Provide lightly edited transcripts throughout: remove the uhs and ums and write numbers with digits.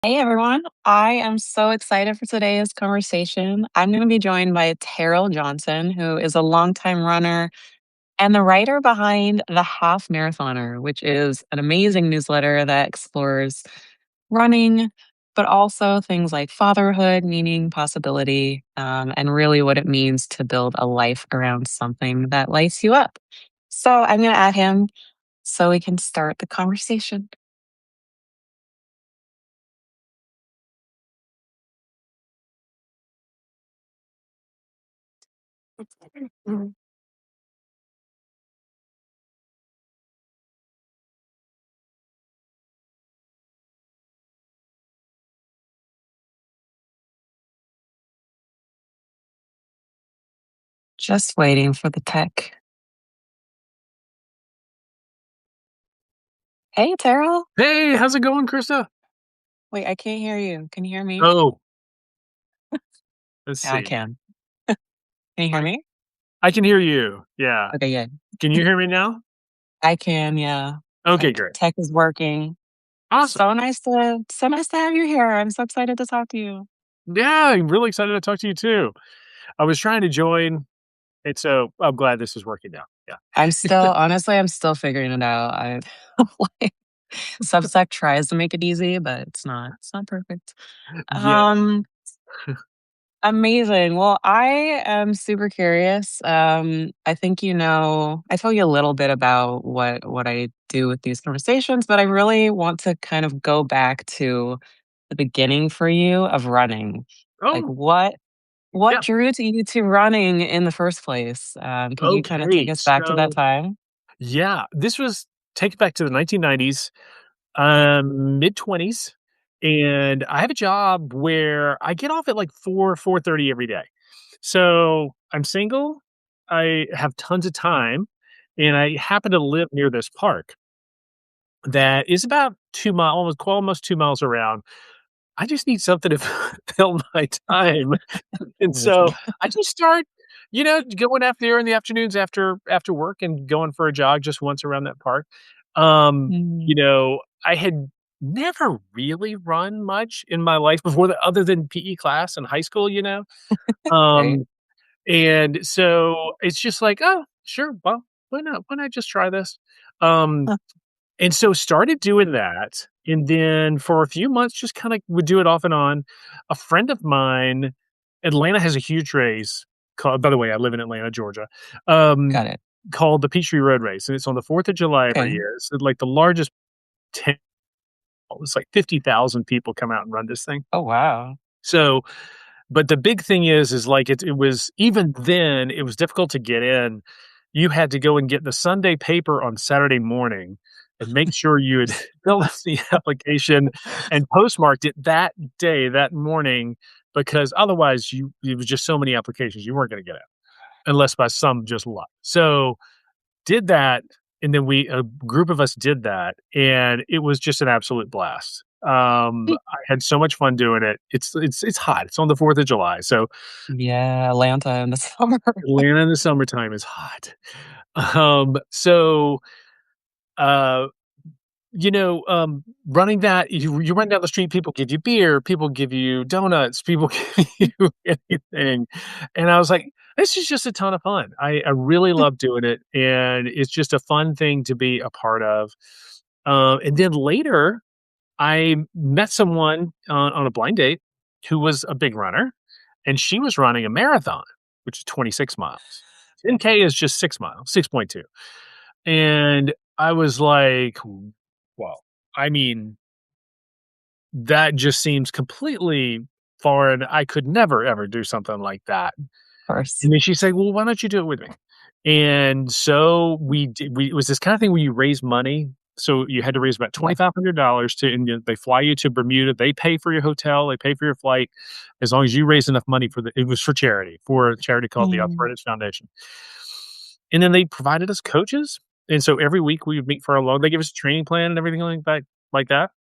Hey everyone. I am so excited for today's conversation. I'm going to be joined by Terrell Johnson, who is a longtime runner and the writer behind The Half Marathoner, which is an amazing newsletter that explores running, but also things like fatherhood, meaning, possibility, and really what it means to build a life around something that lights you up. So I'm going to add him so we can start the conversation. Just waiting for the tech. Hey, Terrell. Hey, how's it going, Krista? Wait, I can't hear you. Can you hear me? Oh, let's Yeah, I see. can. Can you hear I me? I can hear you. Yeah. Okay, good. Can you hear me now? I can, yeah. Okay, Tech great. tech is working. Awesome. So nice to have you here. I'm so excited to talk to you. Yeah, I'm really excited to talk to you too. I was trying to join, and so I'm glad this is working now. Yeah. I'm still figuring it out. I like Substack tries to make it easy, but it's not perfect. Yeah. Um Amazing. Well, I am super curious. I think I told you a little bit about what I do with these conversations, but I really want to kind of go back to the beginning for you of running. Like Oh, what yeah. drew to you to running in the first place? Can you kind of take Okay. us back to that time? Yeah, this was take it back to the 1990s, mid-20s, and I have a job where I get off at like 4:30 every day. So, I'm single, I have tons of time, and I happen to live near this park that is about 2 miles, almost 2 miles around. I just need something to fill my time, and so Amazing. I just start, going out there in the afternoons after work and going for a jog just once around that park. Mm, I had never really run much in my life before that other than PE class in high school, right. Um, and so it's just like, "Oh, sure, well, why not? Why not just try this?" Um, Huh, and so started doing that, and then for a few months, just kinda would do it off and on. A friend of mine Atlanta has a huge race called, by the way, I live in Atlanta, Georgia, got it. called the Peachtree Road Race, and it's on the 4th of July every Okay. year. It's like the largest 10 it's like 50,000 people come out and run this thing. Oh wow. So, but the big thing is like it was, even then, it was difficult to get in. You had to go and get the Sunday paper on Saturday morning and make sure you had filled out the application and postmarked it that day, that morning, because otherwise it was just so many applications, you weren't gonna get it unless by some just luck. So, did that, and then a group of us did that, and it was just an absolute blast. I had so much fun doing it. It's hot. It's on the 4th of July, so Yeah, Atlanta in the summer. Atlanta in the summertime is hot. So, uh, running that, you run down the street, people give you beer, people give you donuts, people give you anything, and I was like, "This is just a ton of fun." I really love doing it, and it's just a fun thing to be a part of. And then later, I met someone on a blind date who was a big runner, and she was running a marathon, which is 26 miles. 10K is just 6 miles, 6.2. And I was like, well, I mean, that just seems completely foreign. I could never, ever do something like that. Of course. And then she said, "Well, why don't you do it with me?" And so it was this kind of thing where you raise money. So you had to raise about Yeah. $2,500 and they fly you to Bermuda. They pay for your hotel, they pay for your flight, as long as you raise enough money it was for a charity called the Mm, Arthritis Foundation. And then they provided us coaches. And so every week we would meet for they give us a training plan and everything like that.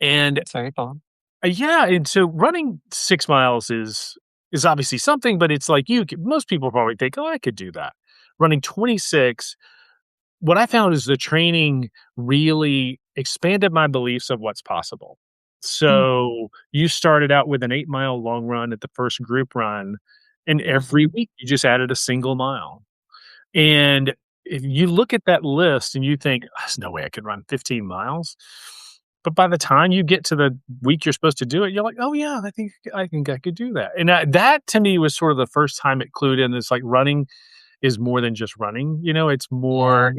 And that's very cool. yeah, and so running 6 miles is obviously something, but it's like most people probably think, "Oh, I could do that." Running 26, what I found is the training really expanded my beliefs of what's possible. Mm, So, you started out with an 8-mile long run at the first group run, and every mhm, week you just added a single mile. And if you look at that list and you think, "There's no way I could run 15 miles." But by the time you get to the week you're supposed to do it, you're like, "Oh, yeah, I think I could do that." And that to me was sort of the first time it clued in. It's like running is more than just running, it's yeah. more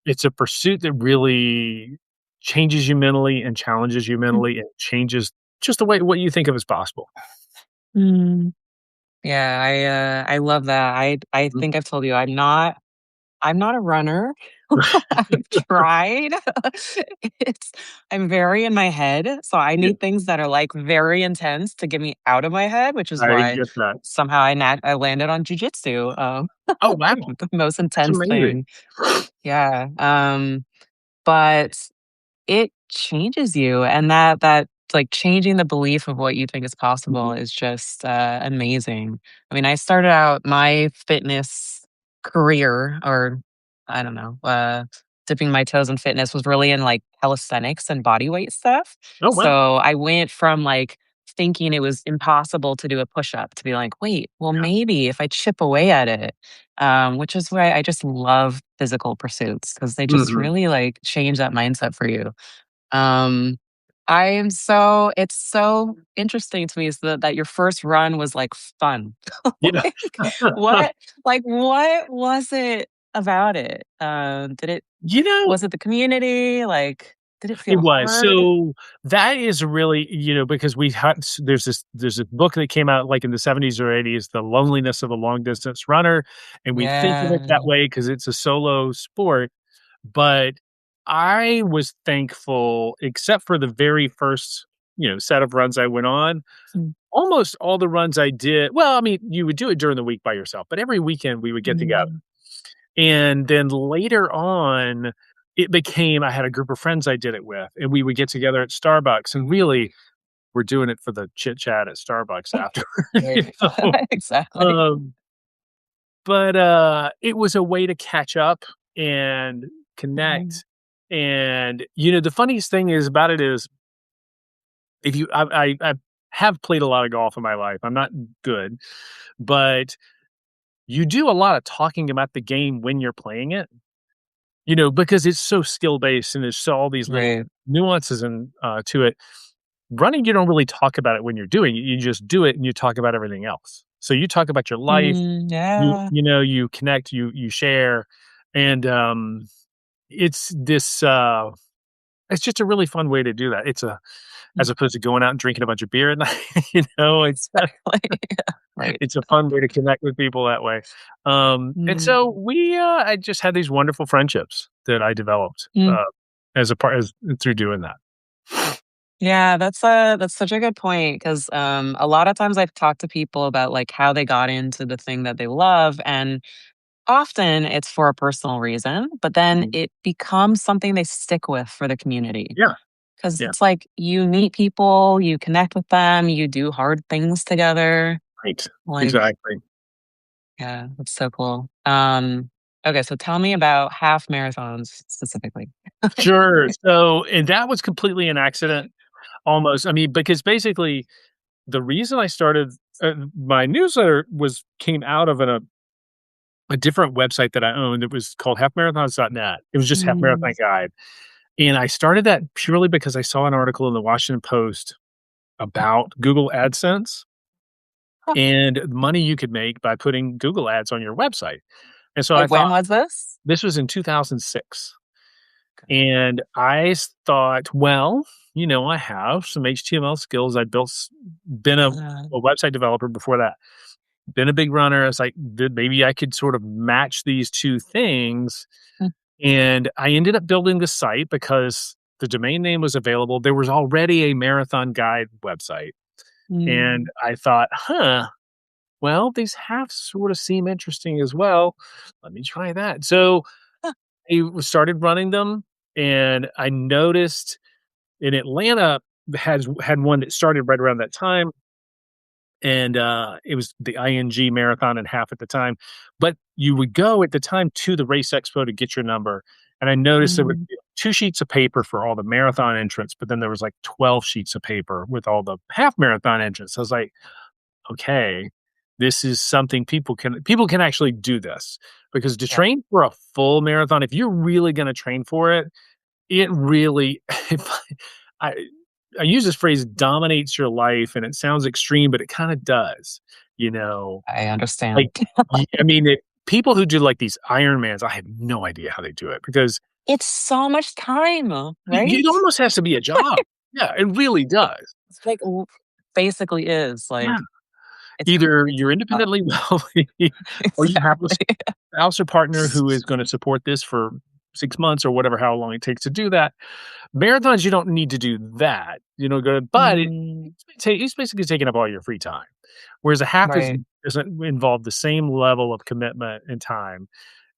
it's a pursuit that really changes you mentally and challenges you Mm, mentally and changes just the way what you think of as possible. mm. Yeah, I love that. I Mhm. think I've told you I'm not a runner. I've tried. It's I'm very in my head, so I Yeah, need things that are, like, very intense to get me out of my head, which is I why get that. somehow I landed on jujitsu, Oh, wow. the most That's intense amazing. thing. Yeah, but it changes you, and that like, changing the belief of what you think is possible Mhm. is just, amazing. I mean, I started out my fitness career, or I don't know, dipping my toes in fitness was really in, like, calisthenics and body weight stuff. Oh, wow. So, I went from, like, thinking it was impossible to do a push-up to be like, "Wait, well, Yeah. maybe if I chip away at it," which is why I just love physical pursuits because they just Mhm. really, like, change that mindset for you. Um, I am so it's so interesting to me is that your first run was, like, fun. Yeah. Like, what what was it about it? Did it You know, was it the community? Like, did it it feel was. hard? So, that is really because we had there's a book that came out, like, in the '70s or '80s, The Loneliness of a Long Distance Runner, and we think of it that Yeah. way because it's a solo sport, but I was thankful, except for the very first, set of runs I went on, Mm, almost all the runs I did well, I mean, you would do it during the week by yourself, but every weekend we would get together. mm, And then later on, it became I had a group of friends I did it with, and we would get together at Starbucks, and really, we're doing it for the chit chat at Starbucks afterward, right. Exactly. Um, but, it was a way to catch up and Mhm, connect, and, the funniest thing is about it is if you I have played a lot of golf in my life, I'm not good, but you do a lot of talking about the game when you're playing it. Because it's so skill based and there's so all these little right. nuances and to it. Running, you don't really talk about it when you're doing it. You just do it and you talk about everything else. So you talk about your life, Mm, you yeah. you know, you connect, you share, and it's this it's just a really fun way to do that. It's a Mm, as opposed to going out and drinking a bunch of beer at night, it's exactly. Yeah, right. it's a fun way to connect with people that way. And Mm, so I just had these wonderful friendships that I developed, mm. as a part as through doing that. Yeah, that's such a good point because a lot of times I've talked to people about, like, how they got into the thing that they love, and often it's for a personal reason, but then Mhm. it becomes something they stick with for the community. Yeah, Because yeah, it's like you meet people, you connect with them, you do hard things together. right, Like, exactly. yeah, that's so cool. Okay, so tell me about half marathons specifically. Sure, so and that was completely an accident, almost, I mean, because basically, the reason I started my newsletter came out of a different website that I owned. It was called halfmarathons.net. It was just Half Mm, Marathon Guide, and I started that purely because I saw an article in the Washington Post about Google AdSense huh. and the money you could make by putting Google ads on your website. And so I Wait, when thought was this? this was in 2006. And thought, well, I have some HTML skills. Been Uh, a website developer before that, been a big runner. I was like, maybe I could sort of match these two things. mm, And I ended up building the site because the domain name was available. There was already a marathon guide website. And mm, I thought, well, these half sort of seem interesting as well. Let me try that. So huh, I started running them, and I noticed in Atlanta had one that started right around that time, and it was the ING marathon and half at the time. But you would go at the time to the race expo to get your number, and I noticed there were Mhm. 2 sheets of paper for all the marathon entrants, but then there was, like, 12 sheets of paper with all the half marathon entrants. I was like, "Okay, this is something people can actually do this." Because to Yeah, train for a full marathon, if you're really gonna train for it, it really if I I use this phrase, "dominates your life," and it sounds extreme, but it kinda does, you know? I Like, understand. I mean, people who do, like, these Ironmans, I have no idea how they do it because It's so much time, it right? almost has to be a job. Yeah, it really does. It's like basically is, Yeah. like, it's Either it's you're a lot. independently wealthy or you have a Exactly. spouse or partner who is gonna support this for 6 months or whatever, how long it takes to do that. Marathons, you don't need to do that, but Mm, it's basically taking up all your free time, whereas a half is right. doesn't involve the same level of commitment and time.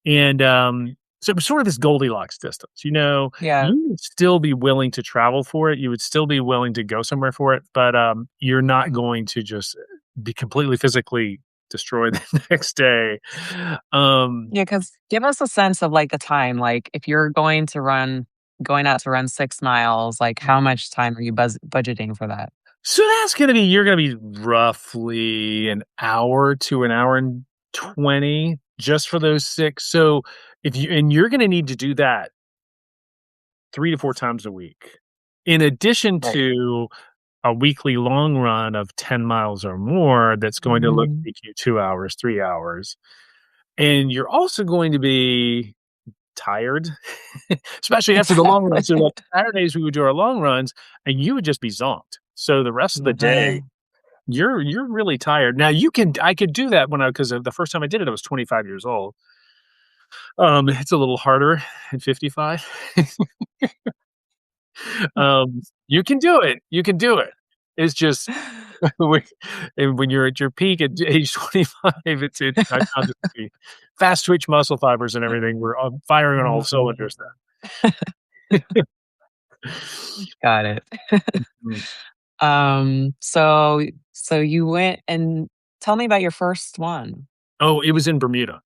And, so it was sort of this Goldilocks distance, Yeah. you would still be willing to travel for it, you would still be willing to go somewhere for it, but, you're not going to just be completely physically destroyed the next day. Um, Yeah. Because give us a sense of, like, the time, like, if you're going out to run 6 miles, like, how much time are you budgeting for that? so you're gonna be roughly an hour to an hour and 20 just for those 6, so if you're gonna need to do that 3 to 4 times a week, in addition Right. to a weekly long run of 10 miles or more that's going to Mhm. take you 2 hours, 3 hours, and you're also going to be tired, especially after the long run. So, Exactly. like, Saturdays, we would do our long runs, and you would just be zonked. So the rest of the Yeah. day, you're really tired. Now I could do that when I because the first time I did it, I was 25 years old. It's a little harder at 55. You can do it. You can do it. It's just when when you're at your peak at age 25, I found it to be fast twitch muscle fibers and everything were firing on all Mm. cylinders then. Got it. Mm. So you went and tell me about your first one. Oh, it was in Bermuda,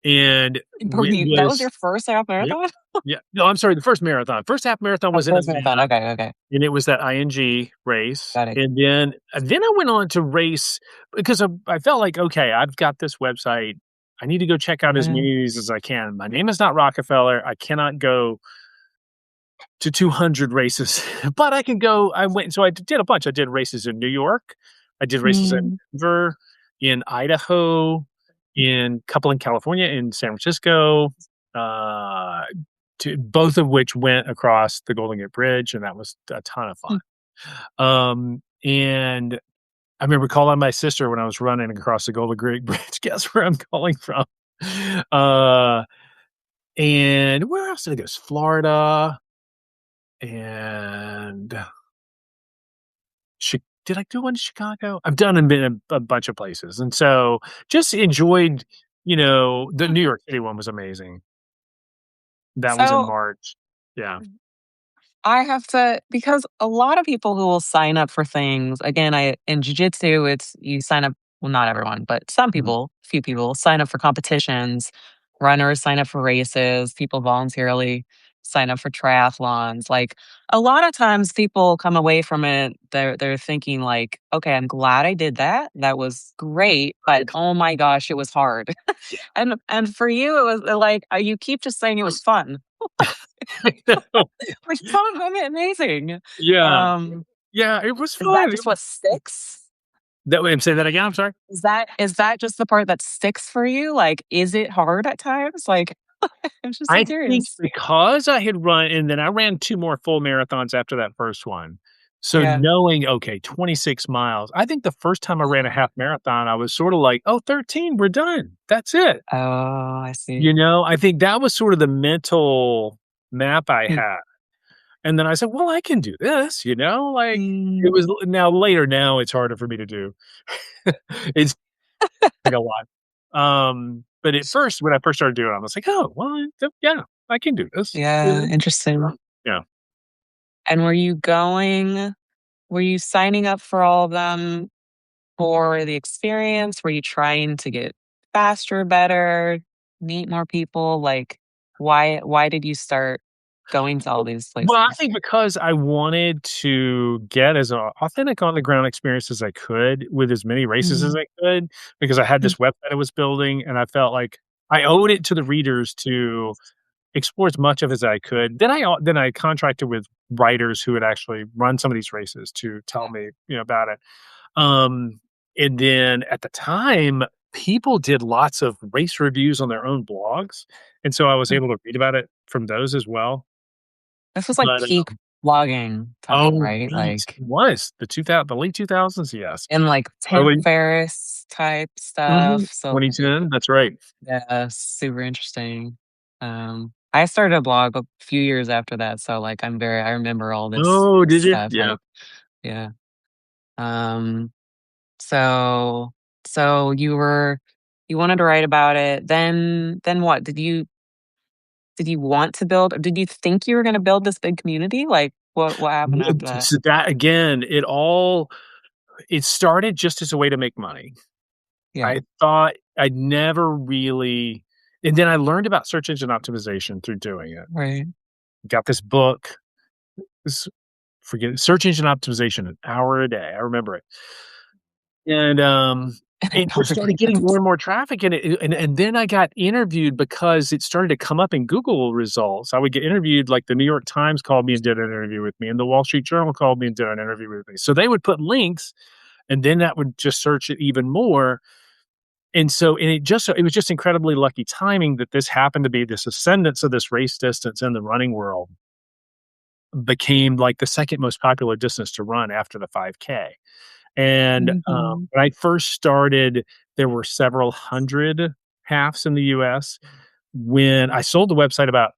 and it That was your was first half yep, marathon? yeah. No, I'm sorry, the first marathon. First half marathon Oh, was in first marathon. Atlanta. Okay, okay. And it was that ING race, Got it. and then I went on to race because I felt like, "Okay, I've got this website. I need to go check out as Yeah. many of these as I can. My name is not Rockefeller. I cannot go to 200 races, but I can go." I went so I did a bunch. I did races in New York. I did races in Mm. Denver, in Idaho, in couple in California, in San Francisco, uh, to both of which went across the Golden Gate Bridge, and that was a ton of fun. And I remember calling my sister when I was running across the Golden Gate Bridge. Guess where I'm calling from? Uh, and where else did I go? Florida and did I do one in Chicago? I've done and been a bunch of places, and so just enjoyed. The New York City one was amazing. That was in So March. Yeah. I have to because a lot of people who will sign up for things, again, I in jujitsu, it's you sign up, well, not everyone, but some Mhm. people, few people sign up for competitions. Runners sign up for races. People voluntarily sign up for triathlons. Like a lot of times people come away from it, they're thinking like, okay, I'm glad I did that. That was great, but oh my gosh, it was hard. Yeah. And for you, it was like you keep just saying it was fun. I know. Which sounds amazing. Yeah. Um, Yeah, it was is that fun. just what sticks? That way say that again, I'm sorry? Is that just the part that sticks for you? Like, is it hard at times? Like, I'm just so I think curious. because I had run and then I ran 2 more full marathons after that first one. So Yeah. knowing, okay, 26 miles, I think the first time I ran a half marathon, I was sorta like, "Oh, 13, we're done. That's it." Oh, I see. I think that was sort of the mental map I Mm, had. And then I said, "Well, I can do this," like, it mm, was now it's harder for me to do. It's like a lot. But at first, when I first started doing it, I was like, "Oh, well, yeah, I can do this." yeah, interesting. Yeah. And were you signing up for all of them for the experience? Were you trying to get faster, better, meet more people? Like, why did you start going to all these Well, I places? think because I wanted to get as authentic on the ground experience as I could with as many races as Mhm. I could, because I had Mm. this website I was building, and I felt like I owed it to the readers to explore as much of as I could. Then I contracted with writers who had actually run some of these races to tell me, about it. Um, and then at the time, people did lots of race reviews on their own blogs, and so I was Mm. able to read about it from those as well. This was, like, But, peak vlogging time, oh, right? right, Like, it was the late 2000s, yes. and, like, Tim Early Ferriss type stuff, mhm, so, like, 2010, that's right. yeah, super interesting. I started a blog a few years after that, so, like, I remember all Oh, this did you? stuff, Yeah. like, yeah. Um, so you wanted to write about it, then what? Did you want to build, or did you think you were gonna build this big community? Like, what happened Yeah, after that? so that again, it started just as a way to make money. Yeah, I thought I'd never really and then I learned about search engine optimization through doing it. right. Got this book, this forget it, Search Engine Optimization, an hour a day, I remember it. And, And it just started getting more and more traffic, and then I got interviewed because it started to come up in Google results. I would get interviewed, like, the New York Times called me and did an interview with me, and the Wall Street Journal called me and did an interview with me. So they would put links, and then that would just search it even more, and it was just incredibly lucky timing that this happened to be this ascendance of this race distance in the running world became, like, the 2nd most popular distance to run after the 5K. And, Mhm. when I first started, there were several hundred halves in the US. When I sold the website about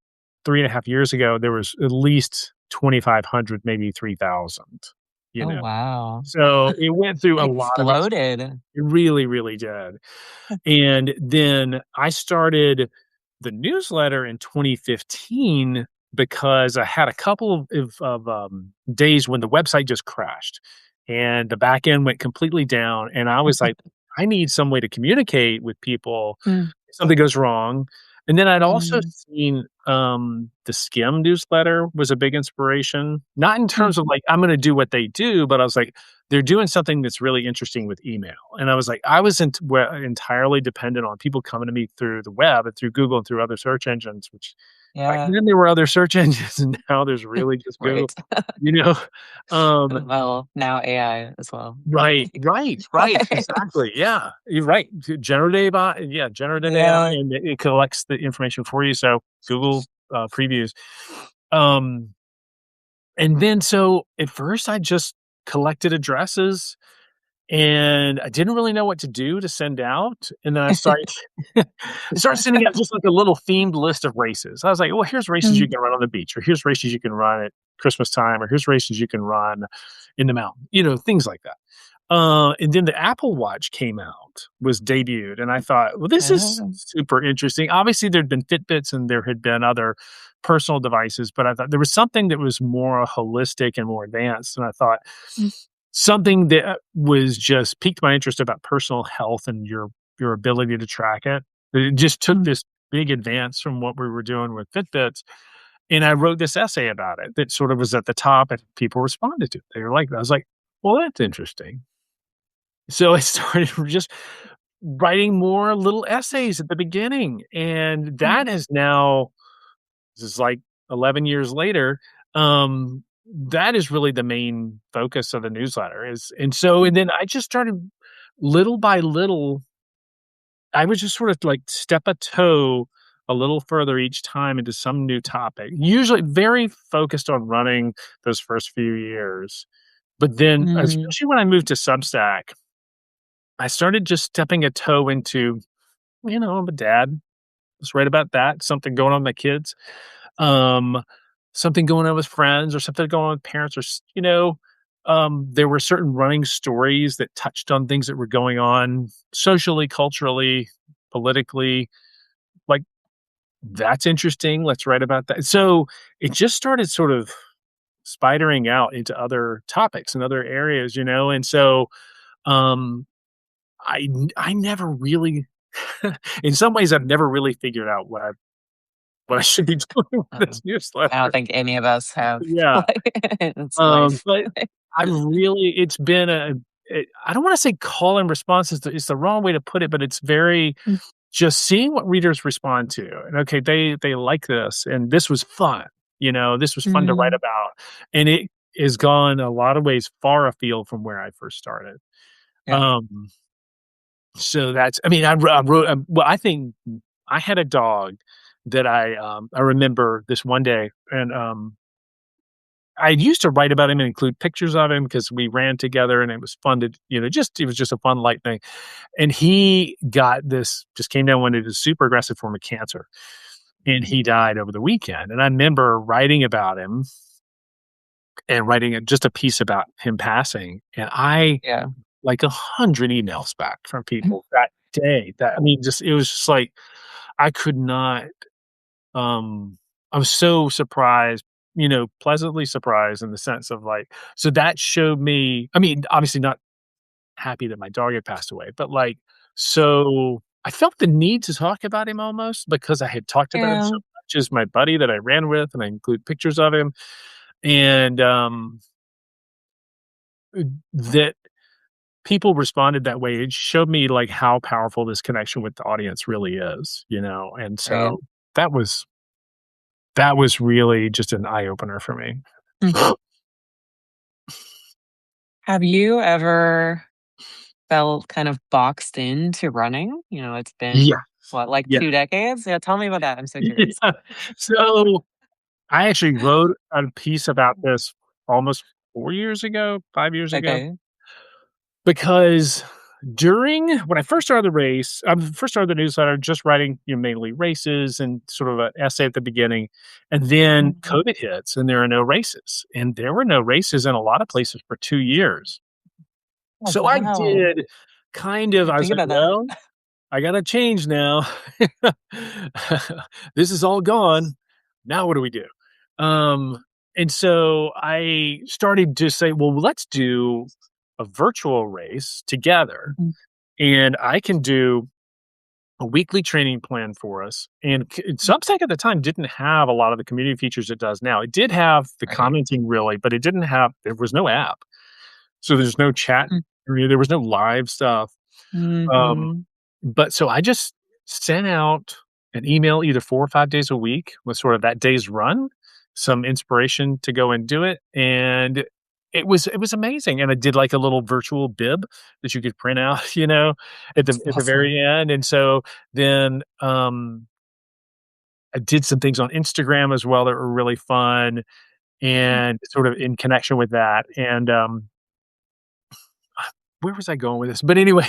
3.5 years ago, there was at least 2,500, maybe 3,000, you Oh, know? wow. So, it went through a lot of ex Exploded. it really, really did. And then I started the newsletter in 2015 because I had a couple of days when the website just crashed and the back end went completely down. And I was like, I need some way to communicate with people Mm, if something goes wrong. And then I'd also mhm, seen the Skim newsletter was a big inspiration, not in mm, terms of like, I'm going to do what they do, but I was like, they're doing something that's really interesting with email. And I was like, I wasn't entirely dependent on people coming to me through the web and through Google and through other search engines, which back yeah. then there were other search engines and now there's really just Google, Right. you know? Um, Well, now AI as well. right, right, right. Exactly. Yeah. You're right. Generative AI Yeah. and it collects the information for you. So Google previews. Um, and then so at first I just collected addresses and I didn't really know what to do to send out, and then I started I started sending out just, like, a little themed list of races. I was like, "Well, here's races you Mm, can run on the beach, or here's races you can run at Christmas time, or here's races you can run in the mountain," things like that. And then the Apple Watch came out, was debuted, and I thought, "Well, this is oh, super interesting." Obviously, there'd been Fitbits and there had been other personal devices, but I thought there was something that was more holistic and more advanced, and I thought mm, something that was just piqued my interest about personal health and your ability to track it. It just took mm, this big advance from what we were doing with Fitbits, and I wrote this essay about it that sort of was at the top and people responded to it. They were like I was like, "Well, that's interesting." So I started just writing more little essays at the beginning, and mm, that has now this is like 11 years later, that is really the main focus of the newsletter is and mm, then I just started little by little, I would just sort of like step a toe a little further each time into some new topic, usually very focused on running those first few years. But then, mm. especially when I moved to Substack, I started just stepping a toe into, I'm a dad. Let's write about that. Something going on with my kids. Um, Something going on with friends or something going on with parents there were certain running stories that touched on things that were going on socially, culturally, politically. Like, that's interesting. Let's write about that. So it just started sort of spidering out into other topics and other areas. And so um, I never really, in some ways, I've never really figured out what I what I should be doing with Uh-uh. this I don't newsletter. think any of us have, Yeah, like, it's life. but I really it's been I don't wanna say call and response is the wrong way to put it, but it's very Mm, just seeing what readers respond to, and, okay, they like this, and this was fun, this was fun to write mhm, about, and it has gone a lot of ways far afield from where I first started. yeah, Um, so that's I mean, I wrote, well, I think I had a dog that I remember this one day, and, I used to write about him and include pictures of him because we ran together and it was fun to, just it was just a fun light thing. And he got this just came down one day, this super aggressive form of cancer, and he died over the weekend. And I remember writing about him and writing just a piece about him passing, and I yeah. like 100 emails back from people that day. That I mean, just it was just like I could not. Um, I was so surprised, pleasantly surprised in the sense of like, so that showed me. I mean, obviously not happy that my dog had passed away, but like, so I felt the need to talk about him almost because I had talked about him so Yeah, much as my buddy that I ran with, and I include pictures of him, and that people responded that way. It showed me like how powerful this connection with the audience really is, and right. so that was that was really just an eye opener for me. Mm. Have you ever felt kind of boxed into running? It's Yeah, been, what, like, yeah, 2 decades? Yeah, tell me about that, I'm so curious. yeah. So, I actually wrote a piece about this almost 4 years ago, 5 years ago, Okay. because during when I first started the race first started the newsletter, just writing, mainly races and sort of an essay at the beginning, and then Mhm. COVID hits and there are no races, and there were no races in a lot of places for 2 years. Oh, So I wow. did kind of Didn't I was think like, about that. "Well, I gotta change now. This is all gone. Now what do we do?" Um, and so I started to say, well, let's do a virtual race together, Mm, and I can do a weekly training plan for us. And Substack at the time didn't have a lot of the community features it does now. It did have the right. commenting really, but there was no app. So there's no chat, Mm, there was no live stuff. Um, mhm. but so I just sent out an email either 4 or 5 days a week with sort of that day's run, some inspiration to go and do it, and it was amazing, and I did, like, a little virtual bib that you could print out, That's at the very awesome. end, and so then, I did some things on Instagram as well that were really fun Mm. and sort of in connection with that, and, where was I going with this? But anyway,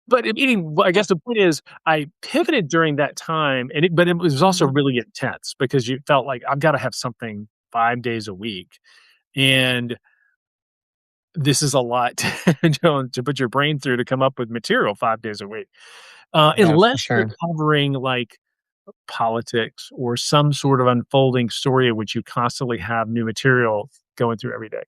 but meaning well, I guess the point is I pivoted during that time, but it was also Mhm, really intense because you felt like I've gotta have something 5 days a week, and this is a lot to, to put your brain through to come up with material 5 days a week, yeah, for unless you're sure. covering, like, politics or some sort of unfolding story in which you constantly have new material going through every day.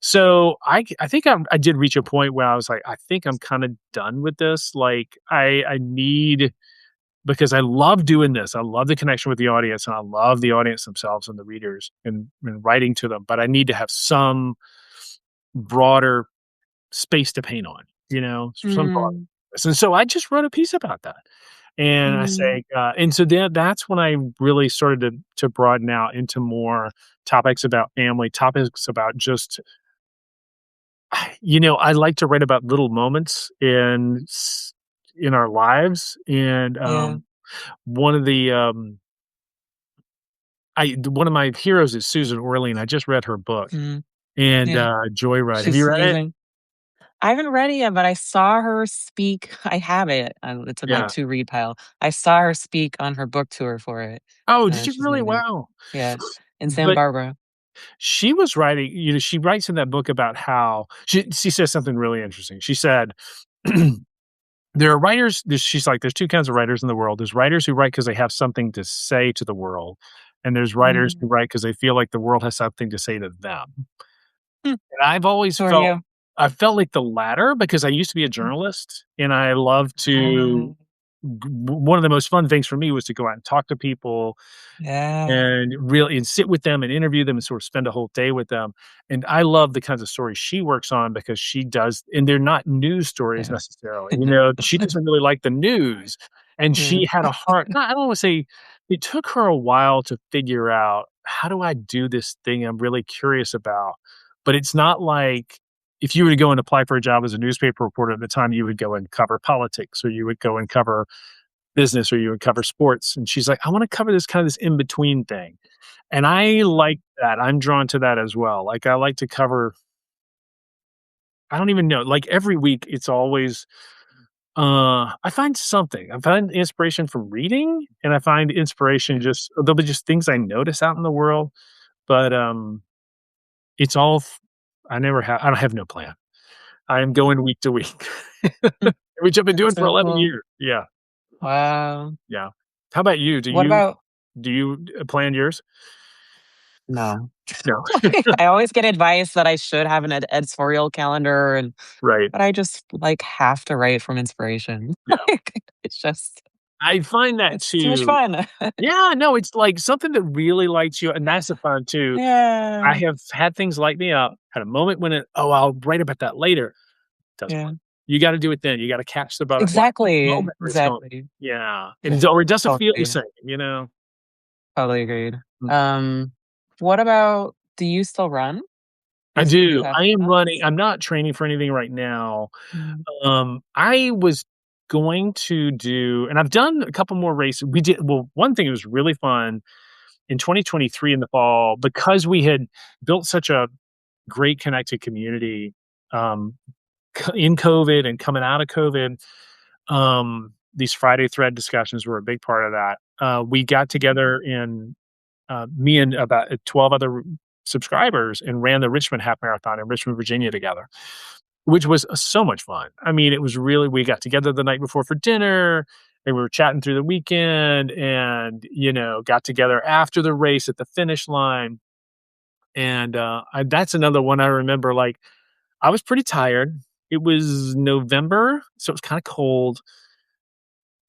So I think I did reach a point where I was like, I think I'm kind of done with this. Like I need because I love doing this. I love the connection with the audience and I love the audience themselves and the readers and writing to them. But I need to have some broader space to paint on, some broader. Mm, And so I just wrote a piece about that. And I mm, say, and so then that's when I really started to broaden out into more topics about family, topics about just, I like to write about little moments in our lives, and yeah, one of the one of my heroes is Susan Orlean. I just read her book mm, and yeah. Joyride. Have you She's read it? amazing. I haven't read it yet, but I saw her speak. I have it. It's in my Yeah. to-read pile. I saw her speak on her book tour for it. Oh, did you She's really? amazing. Wow. Yeah, in Santa But Barbara. she was writing, she writes in that book about how she says something really interesting. She said, there are writers, she's like, there's two kinds of writers in the world. There's writers who write because they have something to say to the world. And there's writers Mm. who write because they feel like the world has something to say to them. Hmm, And I've always who are felt you? I felt like the latter because I used to be a journalist and I love to Oh. one of the most fun things for me was to go out and talk to people Yeah. and really and sit with them and interview them and sort of spend a whole day with them. And I love the kinds of stories she works on because she does and they're not news stories Yeah. necessarily, she doesn't really like the news. And Yeah. she had a hard no, I don't wanna say it took her a while to figure out, "How do I do this thing I'm really curious about?" But it's not like if you were to go and apply for a job as a newspaper reporter at the time, you would go and cover politics or you would go and cover business or you would cover sports. And she's like, I want to cover this kind of this in between thing. And I like that. I'm drawn to that as well. Like I like to cover, I don't even know, like every week it's always I find something. I find inspiration from reading and I find inspiration just there'll be just things I notice out in the world. But it's all I don't have no plan. I am going week to week. Which I've been doing That's for so 11 cool. years. Yeah. Wow. Yeah. How about you? What about Do you plan yours? no. No. I always get advice that I should have an editorial calendar and Right. but I just, like, have to write from inspiration. Yeah. Like, it's just I find that it's too much too. fun. Yeah, no, it's like something that really lights you and that's the fun too. I Yeah. have had things light me up, had a moment when "Oh, I'll write about that later." Doesn't Yeah. work. You gotta do it then. You gotta catch the butterfly Exactly. moment where it's going. Exactly. Yeah, Yeah. or it doesn't feel the Totally. same, you know? Totally agreed. Mm. Um, what about do you still run? I Do you do. have I am running class? I'm not training for anything right now. Mm, I was going to do and I've done a couple more races. One thing that was really fun in 2023 in the fall, because we had built such a great connected community, um, in COVID and coming out of COVID, these Friday thread discussions were a big part of that. We got together in me and about 12 other subscribers and ran the Richmond Half Marathon in Richmond, Virginia together, which was so much fun. I mean, it was really, we got together the night before for dinner and we were chatting through the weekend and, got together after the race at the finish line. And that's another one I remember. Like, I was pretty tired. It was November, so it was kind of cold.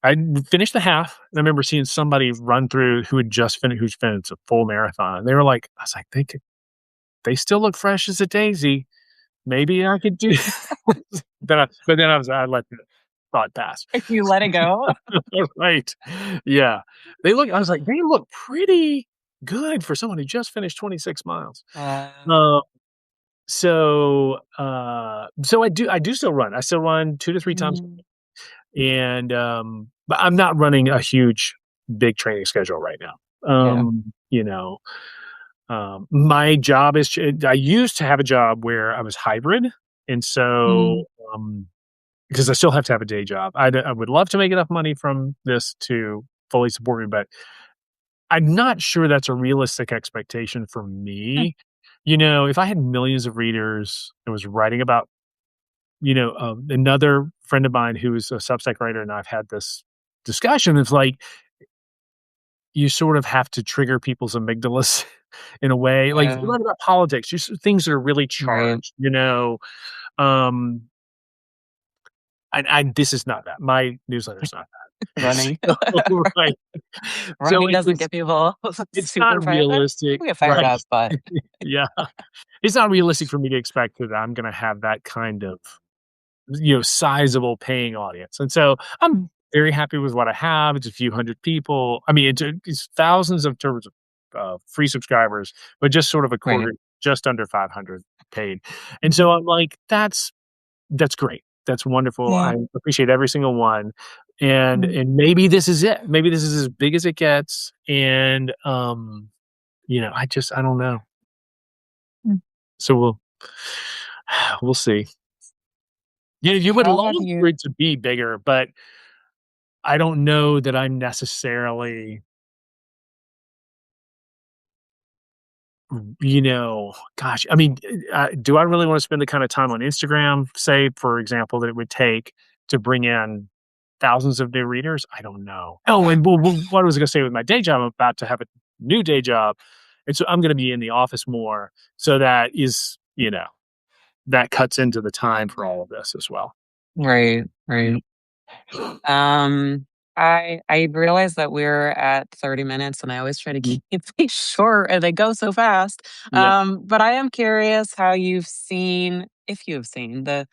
I finished the half, and I remember seeing somebody run through who had just finished, who's finished a full marathon. They were like, I was like, they still look fresh as a daisy. Maybe I could do. But then I let the thought pass. you let it go? Right? Yeah, they look. I was like, they look pretty good for someone who just finished 26 miles. Uh, Uh, so I do still run. I still run 2 to 3 times, mm, and, but I'm not running a huge, big training schedule right now. yeah. My job is I used to have a job where I was hybrid, and Mm, so, because I still have to have a day job. I would love to make enough money from this to fully support me, but I'm not sure that's a realistic expectation for mm, me. If I had millions of readers and was writing about another friend of mine who is a Substack writer, and I've had this discussion. It's like you sort of have to trigger people's amygdalas in a way. Like if you yeah. learn about politics, things that are really Right. charged. Um, this is not that. My newsletter's not that. Running. So, right. So Running doesn't get people it's not super fired realistic, we get fired right? up, but Yeah, it's not realistic for me to expect that I'm going to have that kind of sizable paying audience. And so I'm mm, very happy with what I have. It's a few hundred people. I mean, it's thousands of terms of free subscribers, but just sort of a right. quarter, just under 500 paid. And so Mhm. I'm like, that's great. That's wonderful. Yeah. I appreciate every single one. And Mm, and maybe this is it. Maybe this is as big as it gets. And I don't know. mm. So we'll see. You would How love have for you it to be bigger, but I don't know that I'm necessarily, gosh, I mean, do I really want to spend the kind of time on Instagram, say, for example, that it would take to bring in thousands of new readers? I don't know. Oh, and what was I going to say with my day job? I'm about to have a new day job. And so I'm going to be in the office more. So that cuts into the time for all of this as well. right, right. Mhm. I realize that we're at 30 minutes, and I always try to Mhm. keep these short, and they go so fast. Yeah. But I am curious how you've seen, if you have seen the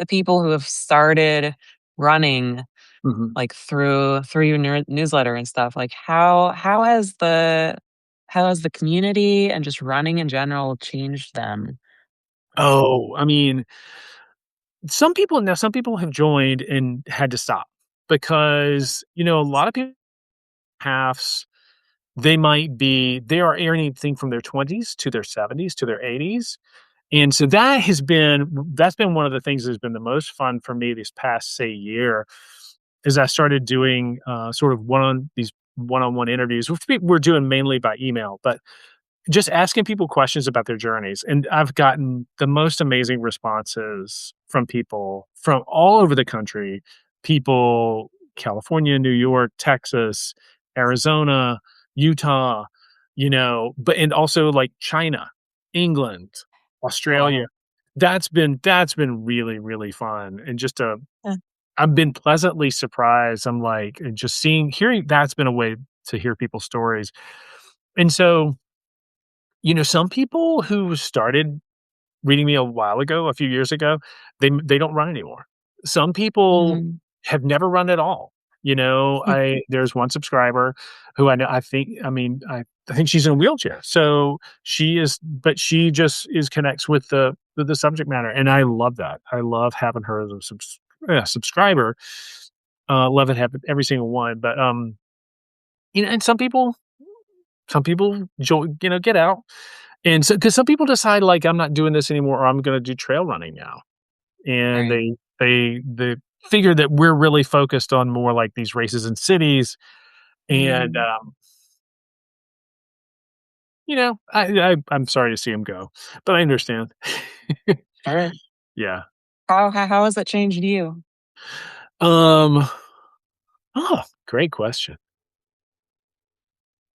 people who have started running Mhm. like through your newsletter and stuff. Like how has the community and just running in general changed them? Oh, I mean, some people have joined and had to stop because, a lot of people halves, they are anything from their 20s to their 70s to their 80s. And so that's been one of the things that's been the most fun for me this past, say, year, is I started doing, sort of one-on-one interviews, which we're doing mainly by email, but just asking people questions about their journeys, and I've gotten the most amazing responses from people from all over the country. People California, New York, Texas, Arizona, Utah, but and also, like, China, England, Australia. Wow. That's been really, really fun, and just, Uh, I've been pleasantly surprised. I'm like, just hearing that's been a way to hear people's stories, and so some people who started reading me a while ago, a few years ago, they don't run anymore. Some people mhm. have never run at all. I there's one subscriber who I know. I think she's in a wheelchair, so she just is connects with the subject matter, and I love that. I love having her as a subscriber. Love it, have every single one, but and some people get out. And so, because some people decide, like, "I'm not doing this anymore," or, "I'm gonna do trail running now." And Right. they figure that we're really focused on more, like, these races in cities, and, Mhm. I'm sorry to see him go, but I understand. Alright. Yeah. How has it changed you? Um, great question.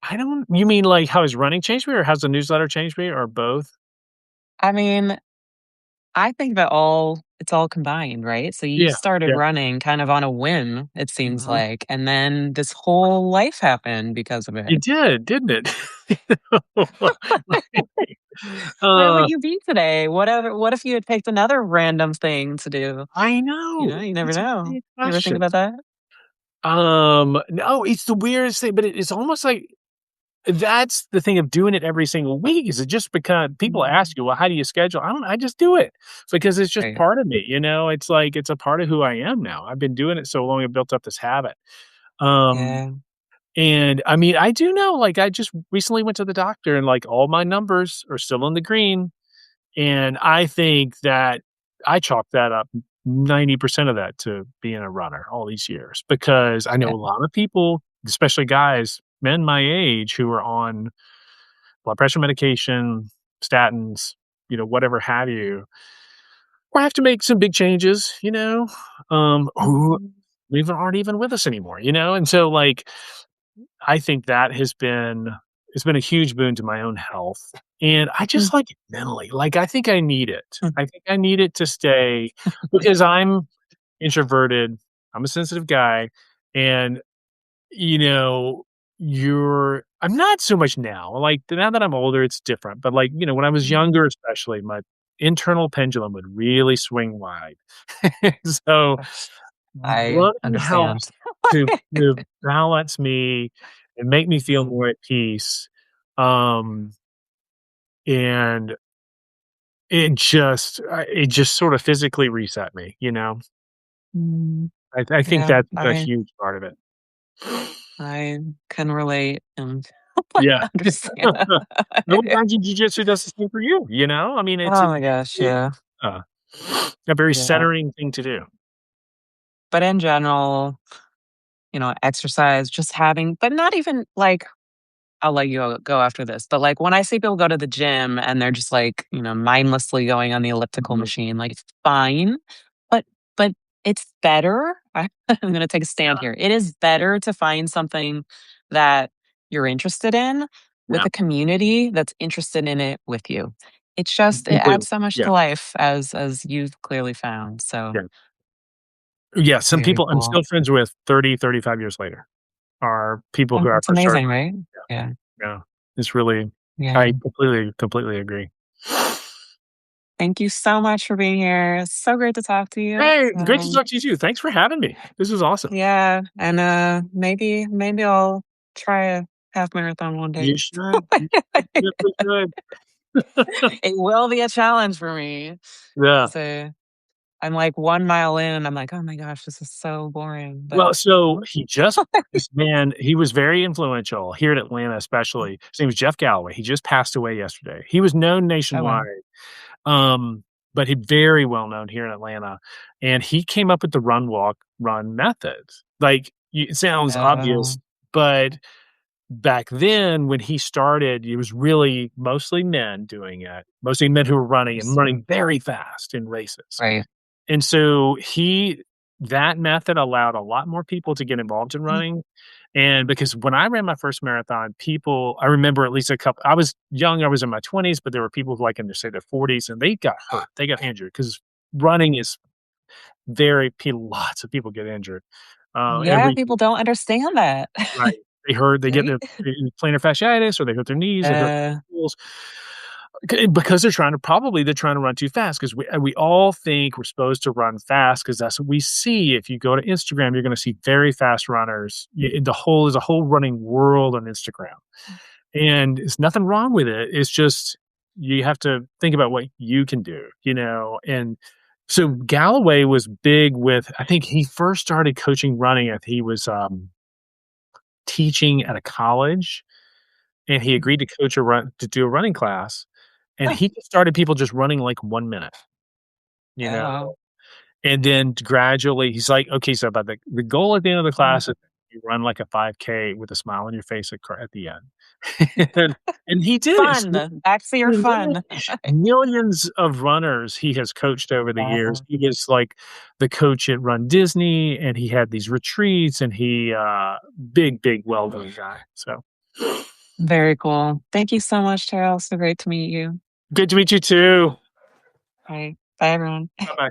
I don't You mean, like, how has running changed me, or has the newsletter changed me, or both? I mean, I think that it's all combined, right? So you Yeah, started yeah. running kind of on a whim, it seems Mhm. like, and then this whole life happened because of It it. did, didn't it? Right. Where would Uh, you be today? What if you had picked another random thing to do? I know. You never It's a know. great You ever think question. about that? No, it's the weirdest thing, but it's almost like that's the thing of doing it every single week, is it just because people Mhm. ask you, "Well, how do you schedule?" I just do it because it's just Right. part of me. It's like it's a part of who I am now. I've been doing it so long, I've built up this habit. Um, Yeah. and I mean, I do know, like, I just recently went to the doctor and, like, all my numbers are still in the green. And I think that I chalk that up 90% of that to being a runner all these years, because I know Yeah. a lot of people, especially guys, men my age, who are on blood pressure medication, statins, whatever have you, or have to make some big changes, who Mhm. even aren't even with us anymore. And so, like, I think that it's been a huge boon to my own health, and I Mm. just like it mentally. Like, I think I need it. Mm. I think I need it to stay, because I'm introverted, I'm a sensitive guy, and, you know, I'm not so much now. Like, now that I'm older, it's different, but, like, when I was Mhm. younger, especially, my internal pendulum would really swing wide. So, I running understand. helps to balance me and make me feel Mhm. more at peace, um, and it just sort of physically reset me. Mm. I think Yeah, that's a huge part of it. I can relate and Yeah. understand. I would imagine jujitsu does the same for you. I mean, Oh my gosh, it yeah. uh, a very Yeah. centering thing to do. But in general, exercise, just having but not even like I'll let you go after this, but, like, when I see people go to the gym and they're just, like, mindlessly going on the elliptical Mhm. machine, like, it's fine, but but it's better I'm gonna take a stand Yeah, here. It is better to find something that you're interested in with yeah, a community that's interested in it with you. It completely. adds so much Yeah, to life as you've clearly found, so yeah. Yeah, some Very people I'm cool. still friends with 30, 35 years later are people who I It's first started. amazing, right? Yeah, Yeah. yeah. It's really Yeah. I completely agree. Thank you so much for being here. It's so great to talk to you. Hey, great to talk to you too. Thanks for having me. This was awesome. Yeah, and, maybe I'll try a half marathon one day. You should. You definitely should. It will be a challenge for me. Yeah. So, I'm, like, 1 mile in, and I'm like, "Oh my gosh, this is so boring," but Well, so he just this man, he was very influential here in Atlanta, especially. His name was Jeff Galloway. He just passed away yesterday. He was known oh, nationwide, wow. but he very well known here in Atlanta, and he came up with the run, walk, run method. Like, it sounds Oh, obvious, but back then when he started, it was really mostly men doing it, mostly men who were running and yes. running very fast in races. Right. And so he that method allowed a lot more people to get involved in running, and because when I ran my first marathon, people I remember at least a couple I was young, I was in my 20s, but there were people like in their, say, their 40s, and they got hurt, they got injured because running is very pe lots of people get injured, Yeah, every people don't understand that. right. They get Right? their plantar fasciitis or they hurt their knees or hurt Uh, their ankles. Because they're trying to run too fast. Because we all think we're supposed to run fast because that's what we see. If you go to Instagram, you're gonna see very fast runners. There's a whole running world on Instagram, and there's nothing wrong with it. It's just you have to think about what you can do, and so Galloway was big with I think he first started coaching running if he was, teaching at a college, and he agreed to coach a run to do a running class, and he just started people just running, like, 1 minute, you know? oh, And then gradually he's like, "Okay, so about the goal at the end of the wow. class is you run like a 5K with a smile on your face at the end." And and he did it. So Fun. Back to your literally fun. millions of runners he has coached over the years. Wow. He was, like, the coach at Run Disney, and he had these retreats, and big, well-known guy, so Very cool. Thank you so much, Terrell. So great to meet you. good to meet you too. Bye. Bye, everyone. Bye-bye.